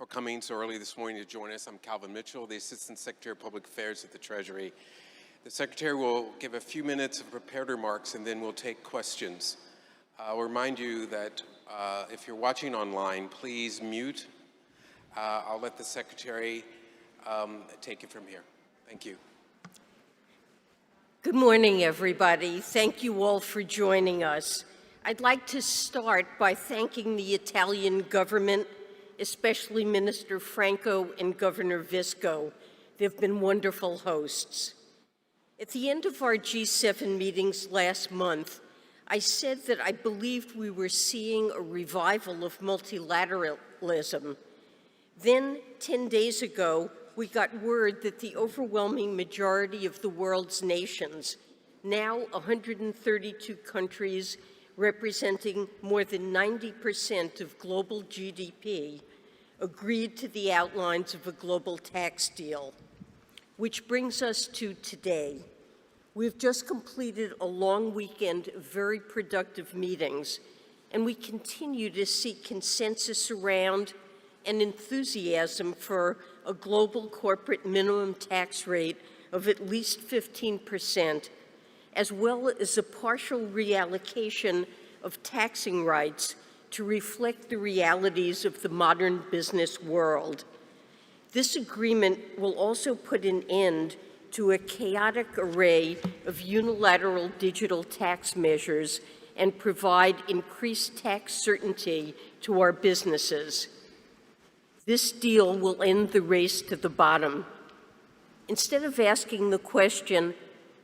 for coming so early this morning to join us. I'm Calvin Mitchell, the Assistant Secretary of Public Affairs at the Treasury. The Secretary will give a few minutes of prepared remarks and then we'll take questions. I'll remind you that if you're watching online, please mute. I'll let the Secretary take it from here. Thank you. Good morning, everybody. Thank you all for joining us. I'd like to start by thanking the Italian government, especially Minister Franco and Governor Visco. They've been wonderful hosts. At the end of our G7 meetings last month, I said that I believed we were seeing a revival of multilateralism. Then, 10 days ago, we got word that the overwhelming majority of the world's nations, now 132 countries representing more than 90% of global GDP, agreed to the outlines of a global tax deal. Which brings us to today. We've just completed a long weekend of very productive meetings, and we continue to see consensus around and enthusiasm for a global corporate minimum tax rate of at least 15%, as well as a partial reallocation of taxing rights to reflect the realities of the modern business world. This agreement will also put an end to a chaotic array of unilateral digital tax measures and provide increased tax certainty to our businesses. This deal will end the race to the bottom. Instead of asking the question,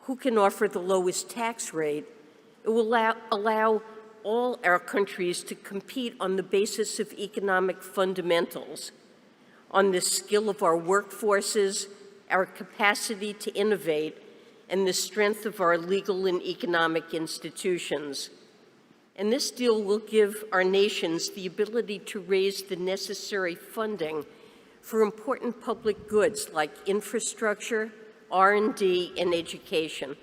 who can offer the lowest tax rate, it will allow all our countries to compete on the basis of economic fundamentals, on the skill of our workforces, our capacity to innovate, and the strength of our legal and economic institutions. And this deal will give our nations the ability to raise the necessary funding for important public goods like infrastructure, R&D, and education.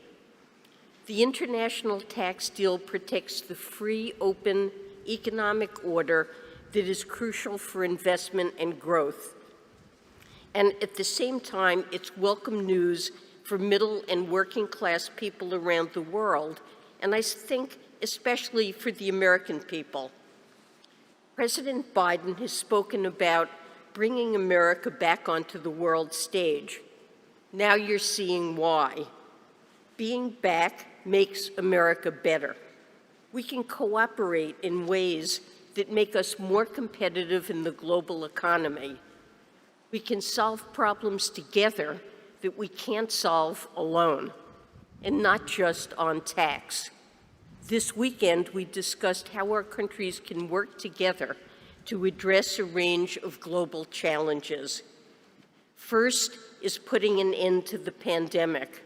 The international tax deal protects the free, open economic order that is crucial for investment and growth. And at the same time, it's welcome news for middle and working class people around the world, and I think especially for the American people. President Biden has spoken about bringing America back onto the world stage. Now you're seeing why. Being back makes America better. We can cooperate in ways that make us more competitive in the global economy. We can solve problems together that we can't solve alone, and not just on tax. This weekend, we discussed how our countries can work together to address a range of global challenges. First is putting an end to the pandemic.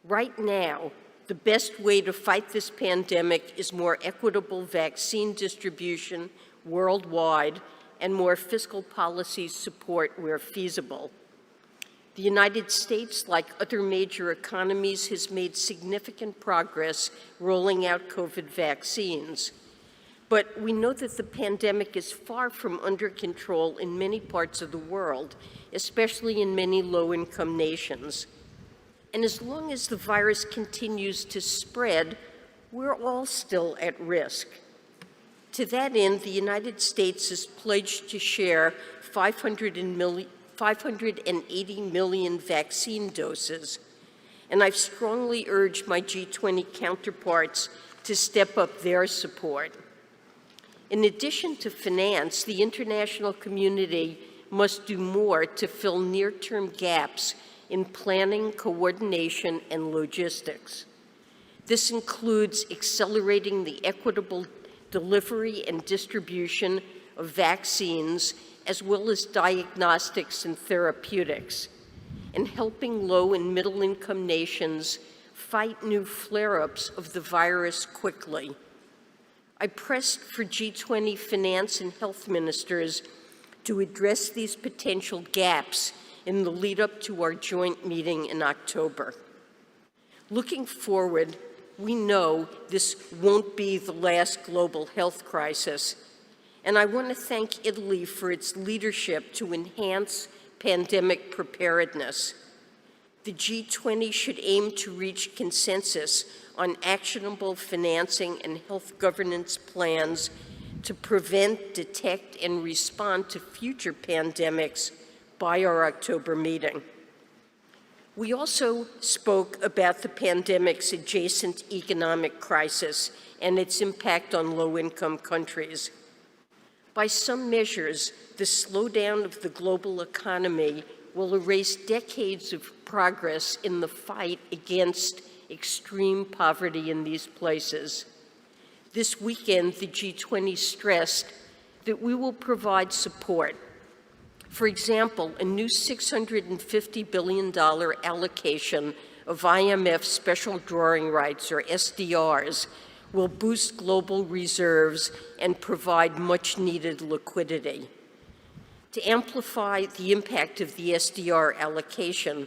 Right now, the best way to fight this pandemic is more equitable vaccine distribution worldwide and more fiscal policy support where feasible. The United States, like other major economies, has made significant progress rolling out COVID vaccines. But we know that the pandemic is far from under control in many parts of the world, especially in many low-income nations. And as long as the virus continues to spread, we're all still at risk. To that end, the United States is pledged to share 580 million vaccine doses, and I've strongly urged my G20 counterparts to step up their support. In addition to finance, the international community must do more to fill near-term gaps in planning, coordination, and logistics. This includes accelerating the equitable delivery and distribution of vaccines, as well as diagnostics and therapeutics, and helping low and middle-income nations fight new flare-ups of the virus quickly. I pressed for G20 finance and health ministers to address these potential gaps in the lead-up to our joint meeting in October. Looking forward, we know this won't be the last global health crisis, and I want to thank Italy for its leadership to enhance pandemic preparedness. The G20 should aim to reach consensus on actionable financing and health governance plans to prevent, detect, and respond to future pandemics by our October meeting. We also spoke about the pandemic's adjacent economic crisis and its impact on low-income countries. By some measures, the slowdown of the global economy will erase decades of progress in the fight against extreme poverty in these places. This weekend, the G20 stressed that we will provide support. For example, a new $650 billion allocation of IMF special drawing rights, or SDRs, will boost global reserves and provide much-needed liquidity. To amplify the impact of the Sdr allocation,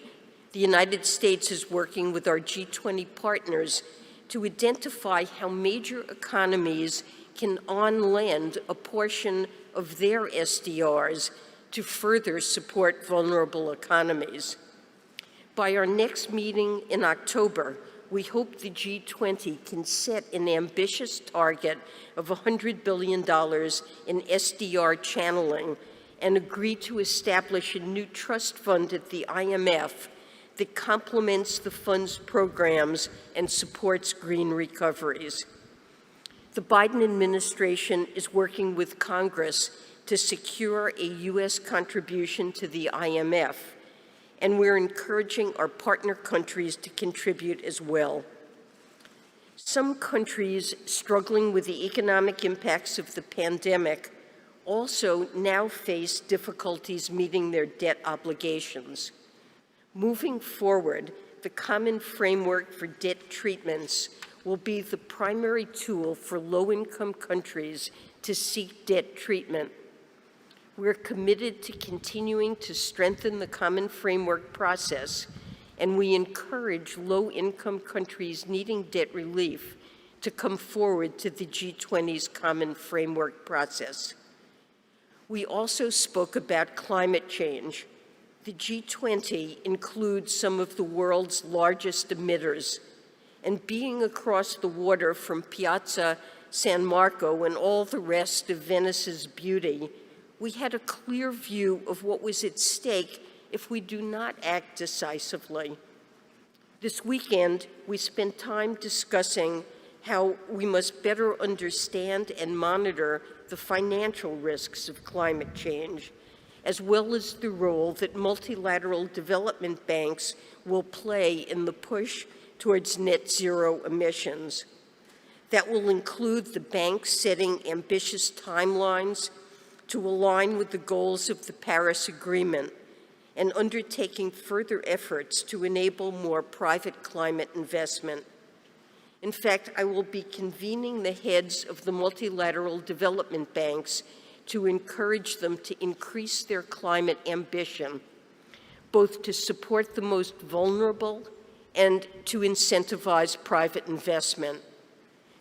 the United States is working with our G20 partners to identify how major economies can on-lend a portion of their SDRs to further support vulnerable economies. By our next meeting in October, we hope the G20 can set an ambitious target of $100 billion in SDR channeling and agree to establish a new trust fund at the IMF that complements the fund's programs and supports green recoveries. The Biden administration is working with Congress to secure a U.S. contribution to the IMF, and we're encouraging our partner countries to contribute as well. Some countries struggling with the economic impacts of the pandemic also now face difficulties meeting their debt obligations. Moving forward, the common framework for debt treatments will be the primary tool for low-income countries to seek debt treatment. We're committed to continuing to strengthen the common framework process, and we encourage low-income countries needing debt relief to come forward to the G20's common framework process. We also spoke about climate change. The G20 includes some of the world's largest emitters, and being across the water from Piazza San Marco and all the rest of Venice's beauty, we had a clear view of what was at stake if we do not act decisively. This weekend, we spent time discussing how we must better understand and monitor the financial risks of climate change, as well as the role that multilateral development banks will play in the push towards net zero emissions. That will include the banks setting ambitious timelines to align with the goals of the Paris Agreement and undertaking further efforts to enable more private climate investment. In fact, I will be convening the heads of the multilateral development banks to encourage them to increase their climate ambition, both to support the most vulnerable and to incentivize private investment.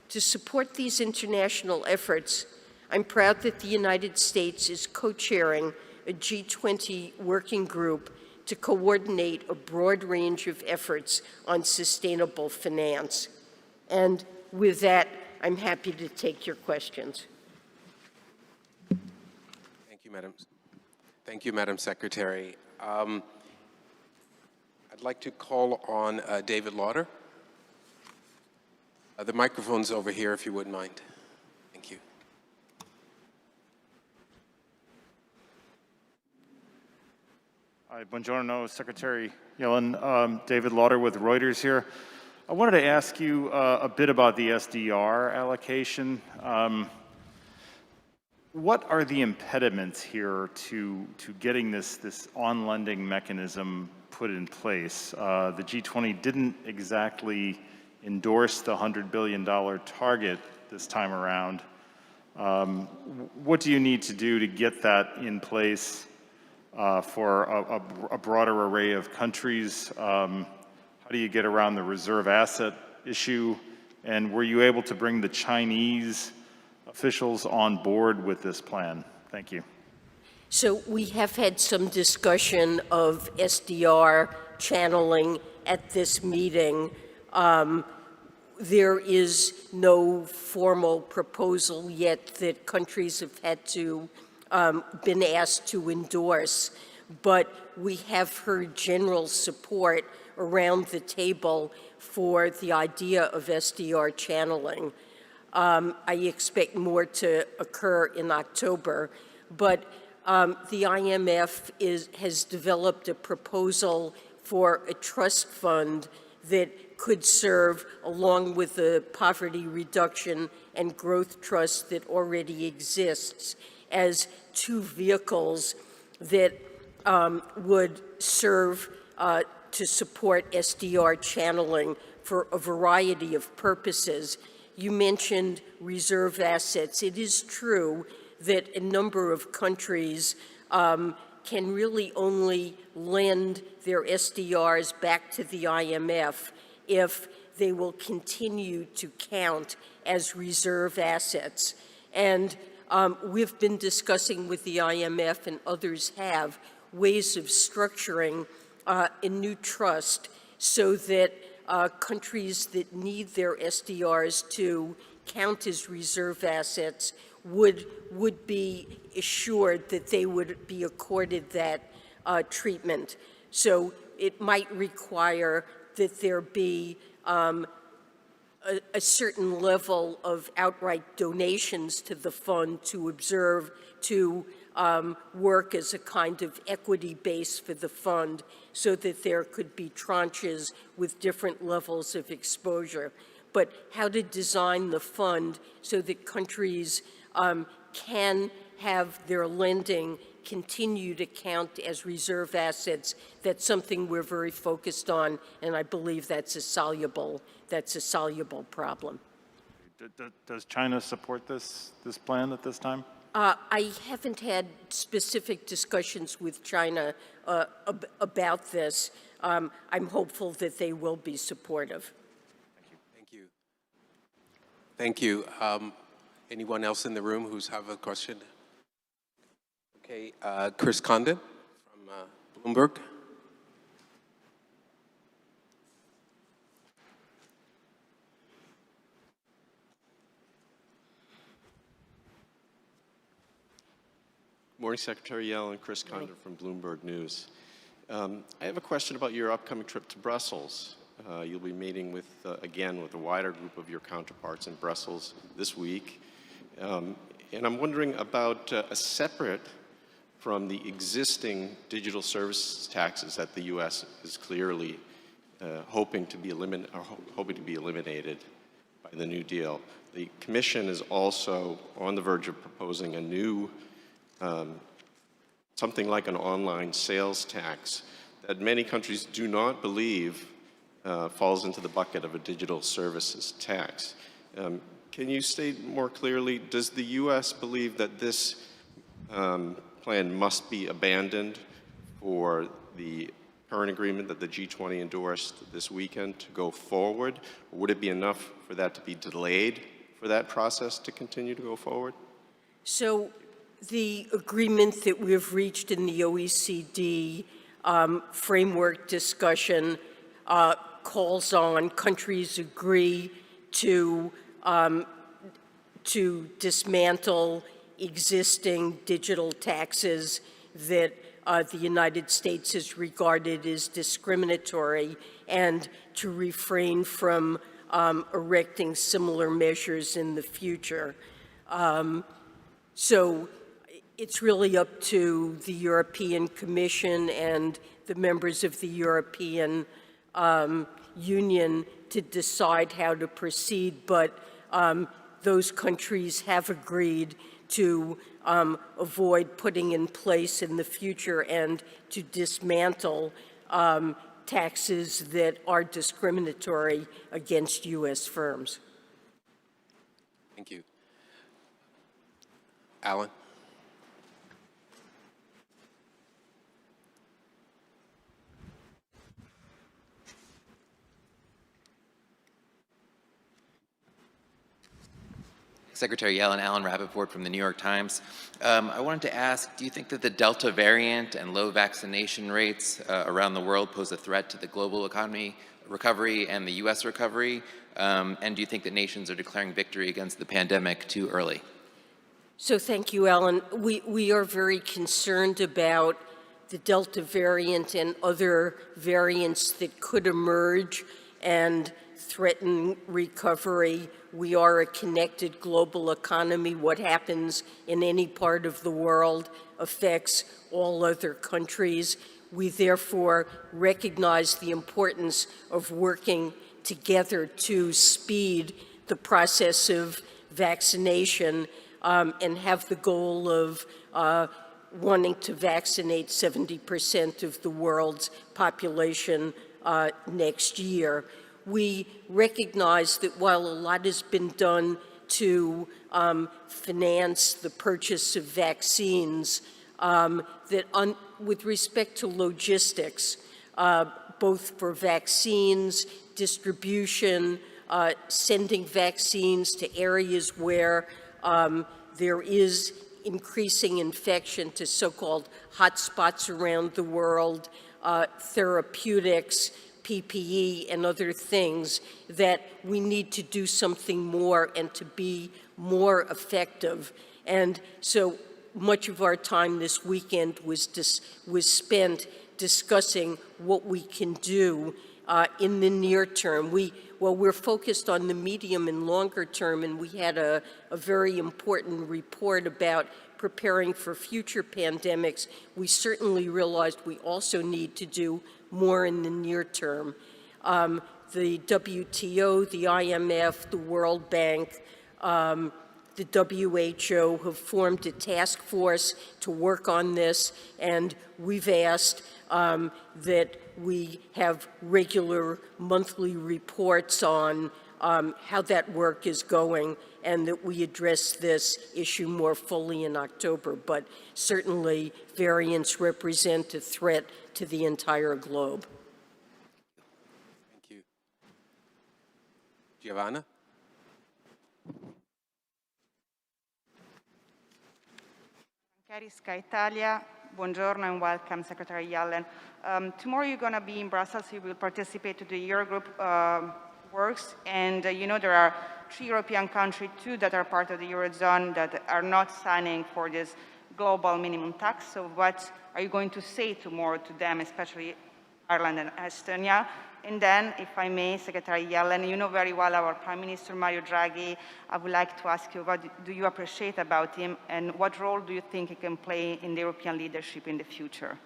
To support these international efforts, I'm proud that the United States is co-chairing a G20 working group to coordinate a broad range of efforts on sustainable finance. And with that, I'm happy to take your questions. Thank you, Madam. Thank you, Madam Secretary. I'd like to call on David Lauder. The microphone's over here, if you wouldn't mind. Thank you. Hi, buongiorno, Secretary Yellen. David Lauder with Reuters here. I wanted to ask you a bit about the SDR allocation. What are the impediments here to getting this on-lending mechanism put in place? The G20 didn't exactly endorse the $100 billion target this time around. What do you need to do to get that in place for a broader array of countries? How do you get around the reserve asset issue? And were you able to bring the Chinese officials on board with this plan? Thank you. So we have had some discussion of SDR channeling at this meeting. There is no formal proposal yet that countries have had to, been asked to endorse, but we have heard general support around the table for the idea of SDR channeling. I expect more to occur in October, but the IMF has developed a proposal for a trust fund that could serve, along with the poverty reduction and growth trust that already exists, as two vehicles that would serve to support SDR channeling for a variety of purposes. You mentioned reserve assets. It is true that a number of countries can really only lend their SDRs back to the IMF if they will continue to count as reserve assets. And we've been discussing with the IMF, and others have, ways of structuring a new trust so that countries that need their SDRs to count as reserve assets would be assured that they would be accorded that treatment. So it might require that there be a certain level of outright donations to the fund to work as a kind of equity base for the fund so that there could be tranches with different levels of exposure. But how to design the fund so that countries can have their lending continue to count as reserve assets, that's something we're very focused on, and I believe that's a soluble problem. Does China support this plan at this time? I haven't had specific discussions with China about this. I'm hopeful that they will be supportive. Thank you. Thank you. Anyone else in the room who's have a question? Okay, Chris Condon from Bloomberg. Morning, Secretary Yellen. Chris Condon from Bloomberg News. I have a question about your upcoming trip to Brussels. You'll be meeting with, again, with a wider group of your counterparts in Brussels this week. And I'm wondering about a separate from the existing digital services taxes that the U.S. is clearly hoping to be eliminated by the New Deal. The Commission is also on the verge of proposing a new something like an online sales tax that many countries do not believe falls into the bucket of a digital services tax. Can you state more clearly, does the U.S. believe that this plan must be abandoned for the current agreement that the G20 endorsed this weekend to go forward? Or would it be enough for that to be delayed for that process to continue to go forward? So the agreement that we've reached in the OECD framework discussion calls on countries agree to dismantle existing digital taxes that the United States has regarded as discriminatory and to refrain from erecting similar measures in the future. So it's really up to the European Commission and the members of the European Union to decide how to proceed, but those countries have agreed to avoid putting in place in the future and to dismantle taxes that are discriminatory against U.S. firms. Thank you. Alan? Secretary Yellen, Alan Rappaport from the New York Times. I wanted to ask, do you think that the Delta variant and low vaccination rates around the world pose a threat to the global economy recovery and the U.S. recovery? And do you think that nations are declaring victory against the pandemic too early? So thank you, Alan. We are very concerned about the Delta variant and other variants that could emerge and threaten recovery. We are a connected global economy. What happens in any part of the world affects all other countries. We therefore recognize the importance of working together to speed the process of vaccination and have the goal of wanting to vaccinate 70% of the world's population next year. We recognize that while a lot has been done to finance the purchase of vaccines, with respect to logistics, both for vaccines, distribution, sending vaccines to areas where there is increasing infection, to so-called hotspots around the world, therapeutics, PPE, and other things, that we need to do something more and to be more effective. And so much of our time this weekend was spent discussing what we can do in the near term. We're focused on the medium and longer term, and we had a very important report about preparing for future pandemics. We certainly realized we also need to do more in the near term. The WTO, the IMF, the World Bank, the WHO have formed a task force to work on this, and we've asked that we have regular monthly reports on how that work is going, and that we address this issue more fully in October. But certainly, variants represent a threat to the entire globe. Thank you. Giovanna? Sky Italia, buongiorno and welcome, Secretary Yellen. Tomorrow you're going to be in Brussels. You will participate to the Eurogroup works, and you know there are 3 European countries, 2 that are part of the Eurozone, that are not signing for this global minimum tax. So what are you going to say tomorrow to them, especially Ireland and Estonia? And then, if I may, Secretary Yellen, you know very well our Prime Minister Mario Draghi. I would like to ask you, what do you appreciate about him, and what role do you think he can play in the European leadership in the future?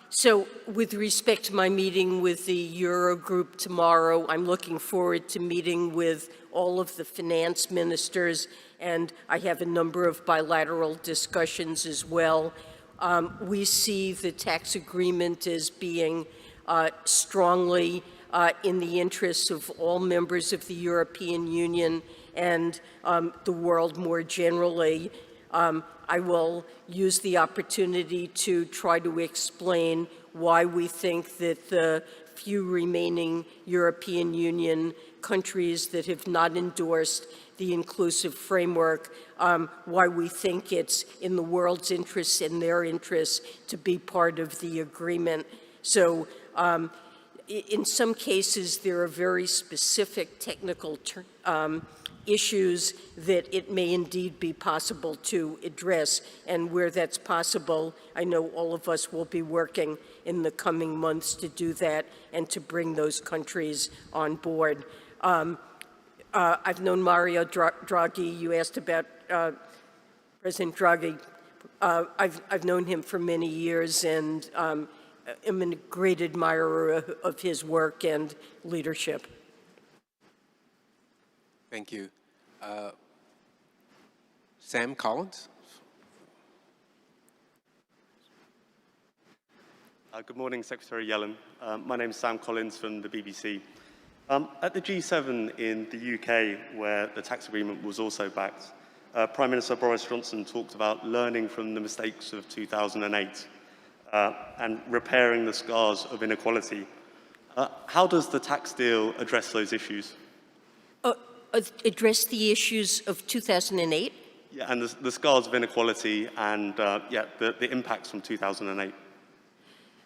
So with respect to my meeting with the Eurogroup tomorrow, I'm looking forward to meeting with all of the finance ministers, and I have a number of bilateral discussions as well. We see the tax agreement as being strongly in the interests of all members of the European Union and the world more generally. I will use the opportunity to try to explain why we think that the few remaining European Union countries that have not endorsed the inclusive framework, why we think it's in the world's interests and their interests to be part of the agreement. So in some cases, there are very specific technical issues that it may indeed be possible to address, and where that's possible, I know all of us will be working in the coming months to do that and to bring those countries on board. I've known Mario Draghi. You asked about President Draghi. I've known him for many years, and I'm a great admirer of his work and leadership. Thank you. Sam Collins? Good morning, Secretary Yellen. My name is Sam Collins from the BBC. At the G7 in the UK, where the tax agreement was also backed, Prime Minister Boris Johnson talked about learning from the mistakes of 2008 and repairing the scars of inequality. How does the tax deal address those issues? address the issues of 2008? Yeah, and the scars of inequality and, yeah, the impacts from 2008.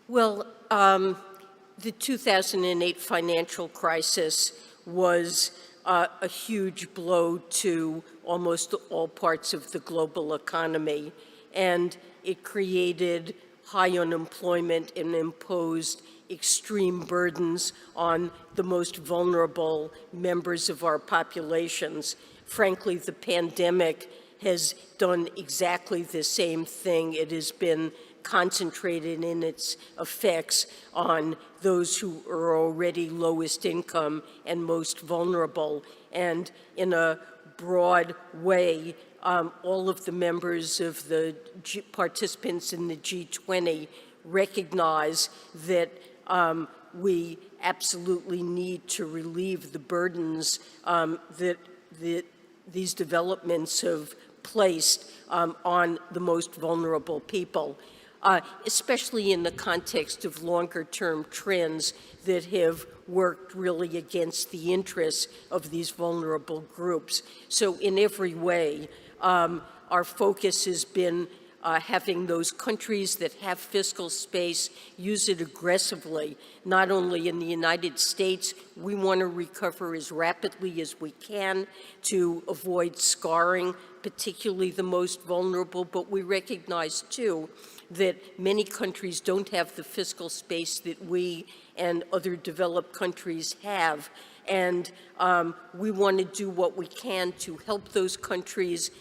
Well, the 2008 financial crisis was a huge blow to almost all parts of the global economy, and it created high unemployment and imposed extreme burdens on the most vulnerable members of our populations. Frankly, the pandemic has done exactly the same thing. It has been concentrated in its effects on those who are already lowest income and most vulnerable. And in a broad way, all of the members of the participants in the G20 recognize that we absolutely need to relieve the burdens that these developments have placed on the most vulnerable people, especially in the context of longer-term trends that have worked really against the interests of these vulnerable groups. So in every way, our focus has been having those countries that have fiscal space use it aggressively. Not only in the United States, we want to recover as rapidly as we can to avoid scarring, particularly the most vulnerable, but we recognize too that many countries don't have the fiscal space that we and other developed countries have. And we want to do what we can to help those countries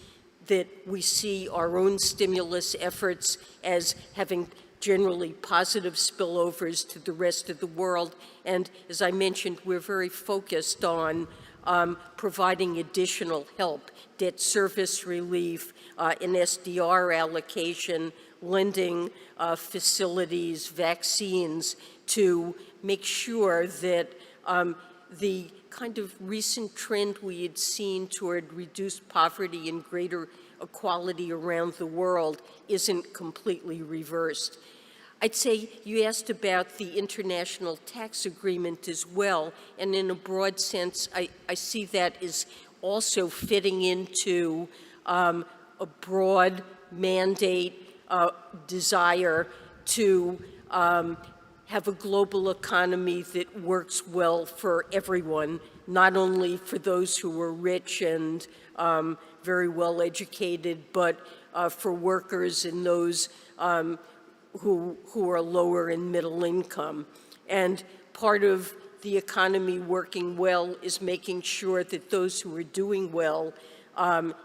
that we see our own stimulus efforts as having generally positive spillovers to the rest of the world. And as I mentioned, we're very focused on providing additional help, debt service relief, an Sdr allocation, lending facilities, vaccines, to make sure that the kind of recent trend we had seen toward reduced poverty and greater equality around the world isn't completely reversed. I'd say you asked about the international tax agreement as well, and in a broad sense, I see that as also fitting into a broad mandate, desire to have a global economy that works well for everyone, not only for those who are rich and very well educated, but for workers and those who are lower in middle income. And part of the economy working well is making sure that those who are doing well,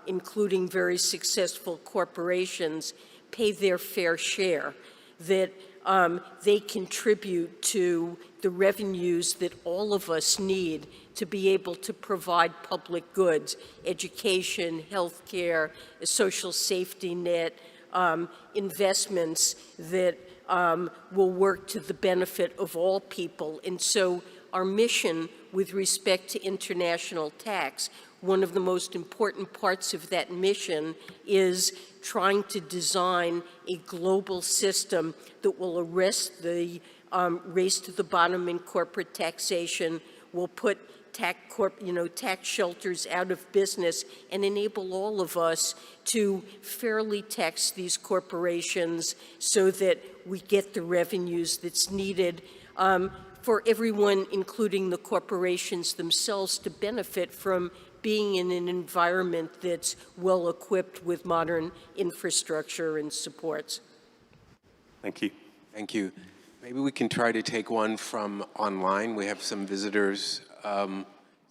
including very successful corporations, pay their fair share, that they contribute to the revenues that all of us need to be able to provide public goods, education, healthcare, a social safety net, investments that will work to the benefit of all people. And so our mission with respect to international tax, one of the most important parts of that mission is trying to design a global system that will arrest the race to the bottom in corporate taxation, will put tax shelters out of business, and enable all of us to fairly tax these corporations so that we get the revenues that's needed for everyone, including the corporations themselves, to benefit from being in an environment that's well equipped with modern infrastructure and supports. Thank you. Thank you. Maybe we can try to take one from online. We have some visitors. Is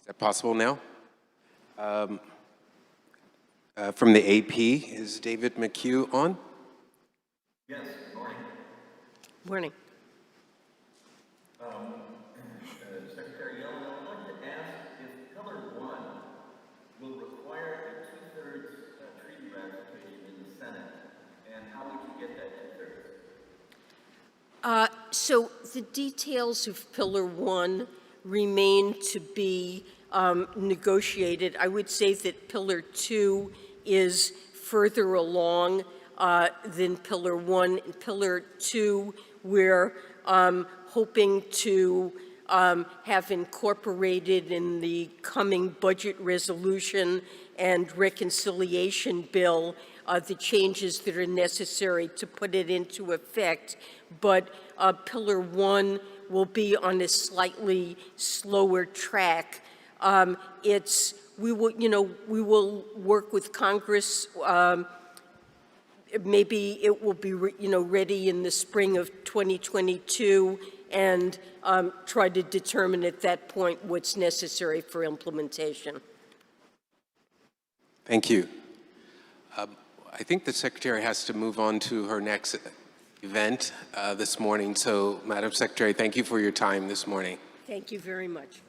that possible now? From the AP, is David McHugh on? Yes, good morning. Morning. Secretary Yellen, I would like to ask if Pillar 1 will require a two-thirds treaty ratification in the Senate, and how would you get that two-thirds? So the details of Pillar 1 remain to be negotiated. I would say that Pillar 2 is further along than Pillar 1. In Pillar 2, we're hoping to have incorporated in the coming budget resolution and reconciliation bill the changes that are necessary to put it into effect. But Pillar 1 will be on a slightly slower track. We will work with Congress. Maybe it will be, ready in the spring of 2022, and try to determine at that point what's necessary for implementation. Thank you. I think the Secretary has to move on to her next event this morning. So, Madam Secretary, thank you for your time this morning. Thank you very much.